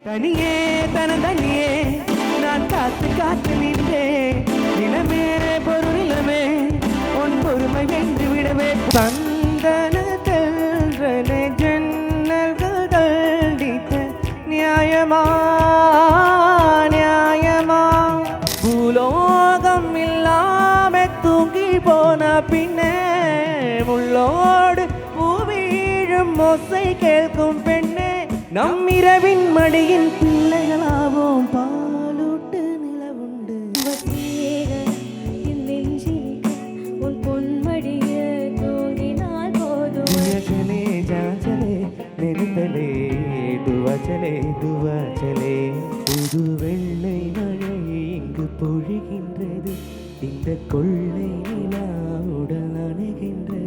தனியே தனியே நான் காத்து காத்து நின்றேன். நிலமே பொருளிலமே உன் பொறுமை வென்று விடவே சந்தன தென்றலே ஜன்னல்கள் தள்ளித்த நியாயமா நியாயமா பூலோகம் இல்லாம தூங்கி போன பின்னே முள்ளோடு பூவீழும் ஓசை கேட்கும் பெண்ணே நம் இரவின் மடியின் பிள்ளைகளாவோம் பாலூட்டு நிலவுண்டு உன் பொன்மடிய தூங்கினால் போதும் ஜலே ஜாச்சலே நெருந்தலே துவச்சலே துவச்சலே புது வெள்ளை மழை இங்கு பொழிகின்றது இந்த கொள்ளை நிலாவுடன் அணைகின்றது